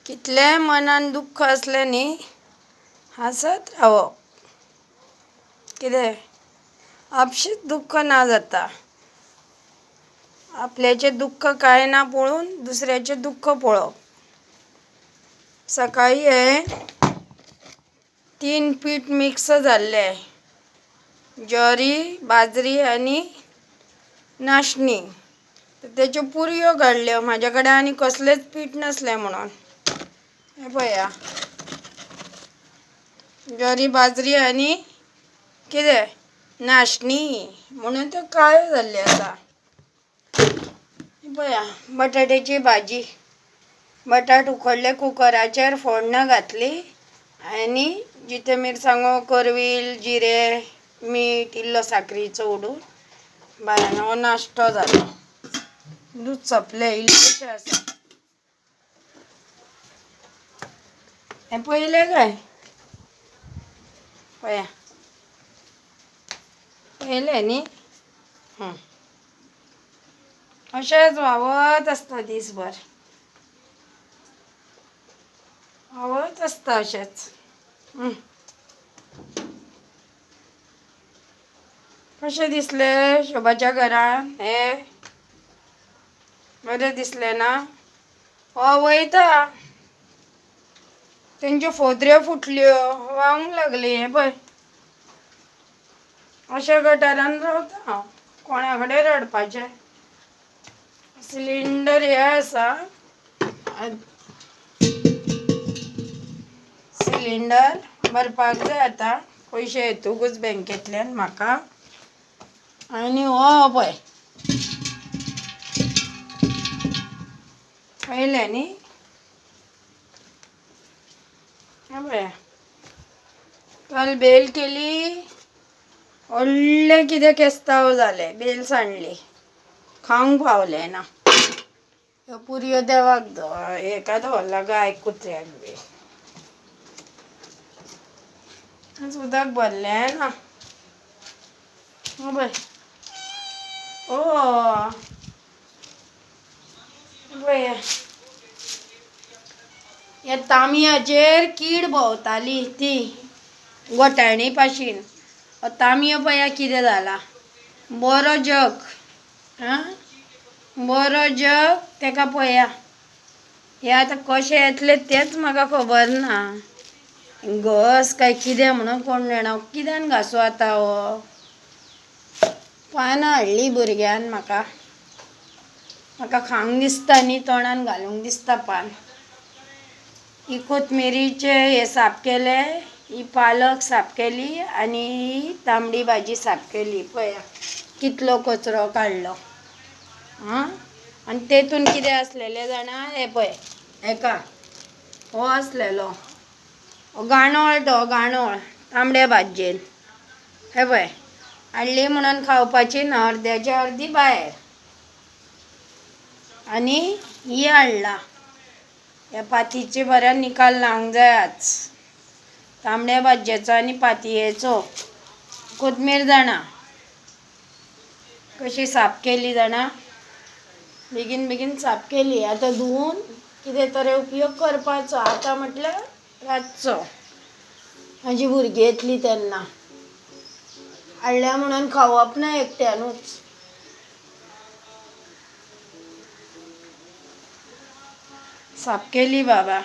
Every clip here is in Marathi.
कितले मनान दुःख असल्याने हसत रावप. कितें आपशीच दुःख ना जाता. आपल्याचे दुःख काय ना पळून दुसऱ्याचे दुःख पळप. सकाळी हे 3 पीठ मिक्स झाले, ज्वारी, बाजरी आणि नाचणी. तर त्याच्यो पुरयो काडल्यो. माझ्याकडे आणि कसलेच पीठ नसले म्हणून. हे पळया, ज्वारी, बाजरी आणि कितें नाचणी म्हणून ते काळे जाल्ले आसा. हे पळया, बटाट्याची भाजी. बटाट उकडले, कुकराचेर फोडणं घातली आणि जिते मिरसांगो, करवील, जिरे, मीठ इल्लो साखरीचो उडून बायलांक हो नाश्तो जालो. दूध सोंपले, इल्लेशे आसा. हे पयले काय पळया, पयले न्ही. अशेंच व्हावत आसता दिसभर. व्हावत आसता अशेंच. कशें दिसले शोभाच्या घरान हे? बरें दिसलें ना? हो वयता. तेंच्यो फोदऱ्यो फुटल्यो, व्हावंक लागली. हे पळय, अशें गटारान रावता हांव. कोणा कडेन रडपाचें. सिलिंडर हे आसा, सिलिंडर भरपाक जाय आतां. पयशे येतकूच बँकेंतल्यान म्हाका. आनी हो पळय, पयलें न्ही. हे पळया, काल बेल केली, व्हडले कितें केस्तांव जाले. बेल सांडली, खावंक पावलें ना. ह्यो पुरयो देवाक हेका दवरला गाय कुत्र्याक बी. आज उदक भरलें ना. पळय, पळया, ह्या तांतयाचेर कीड भोंवताली ती घोटाळणी पाशीन. तांतयो पळया कितें जाला. बरो जग, बरो जग, तेका पळया. हे आतां कशें येतले तेच म्हाका खबर ना. घस काय कितें म्हणून कोण जाणा. कित्यान घासूं आतां हो? पानां हाडलीं भुरग्यान म्हाका. म्हाका खावंक दिसता न्ही, तोंडान घालूंक दिसता पान. ही कोथमिरीचे हे साफ केले, ही पालक साफ केली आनी ही तांबडी भाजी साफ केली. पळया कितलो कचरो काडलो. आनी तेतून कितें आसलेलें जाणा, हे पळय, हेका हो आसलेलो गांणोळ. तो गांणोळ तांबड्या भाजयेन. हे पळय, हाडली म्हणून खावपाची न्हय, अर्द्याची अर्दी भायर. आनी ही हाडला. ह्या पातीचे बरे निकाल लावंक जाय आज. तांबड्या भाजयेचो आनी पातयेचो. कोथमीर जाणा कशी साफ केली जाणा. बेगीन बेगीन साफ केली. आतां धुवून कितें तरी उपयोग करपाचो. आतां म्हटल्यार रातचो. म्हाजी भुरगीं येतलीं तेन्ना. हाडल्या म्हणून खावप ना एकट्यानूच. साफ केली बाबा.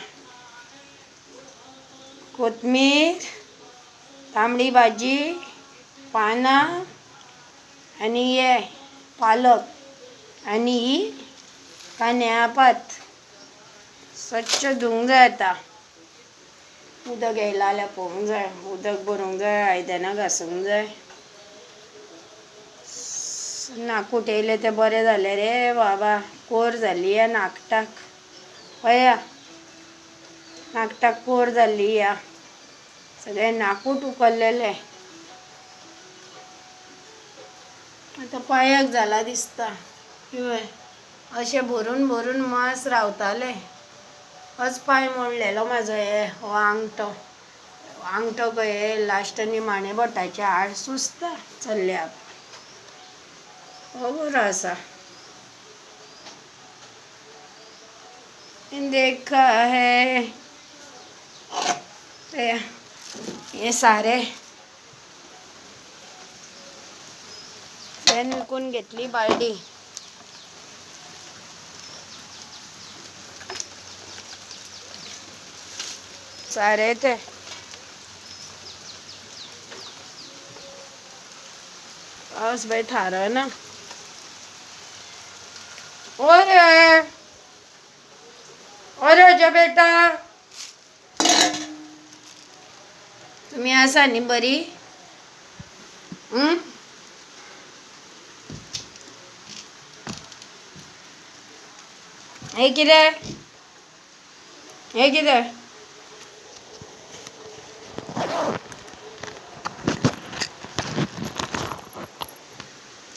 कोथमीर, तांबडी भाजी, पानां आनी हे पालक आनी ही कांद्या पात. स्वच्छ धुवंक जाय आतां. उदक येयला जाल्यार पळोवंक जाय. उदक भरूंक जाय, आयदनां घासूंक जाय. नाकूट येयलें तें बरें जालें रे बाबा. कोर जाली ह्या नाकटाक. पळया, नाकटाक कोर जाल्ली ह्या. सगळें नाकूट उकल्लेलें. आतां पांयाक जाला दिसता. अशें भरून भरून मास रावताले. होच पांय मोडलेलो म्हाजो. हो आंगठो. आंगठो कहे लास्ट निमाणे बोटाचे हाड सुचता चल्ल्याक. हो बरो आसा. देखा है ये सारे पेन विकून घेतली बालडी. सारे ते पाऊस बाई थारा ना. ओरे ओरे जो बेटा तुम्ही असा नी बरी. हे कितें हे कितें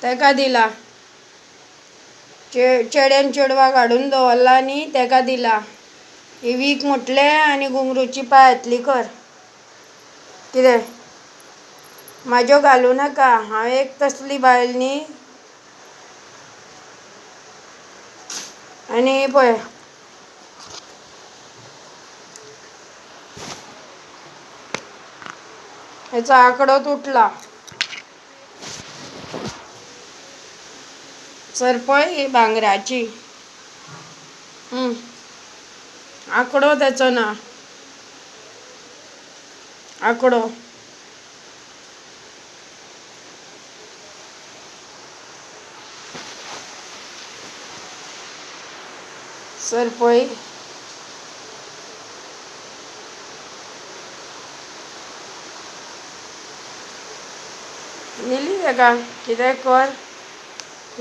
तेका दिला. चेड्यान चेडवा काढून दवरला आनी तेका दिला. ही वीक म्हटले आनी घुंगरूची पांयांतली कर. कितें म्हाज्यो घालूं नाका. हांव एक तसली बायल न्ही. आनी पळय हेचो आंकडो तुटला. सरपळय ही भांगराची. आंकडो तेचो ना. आंकडो सरपळी दिली तेका. कितें कर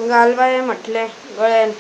घाल बाये म्हटलें गळ्यान.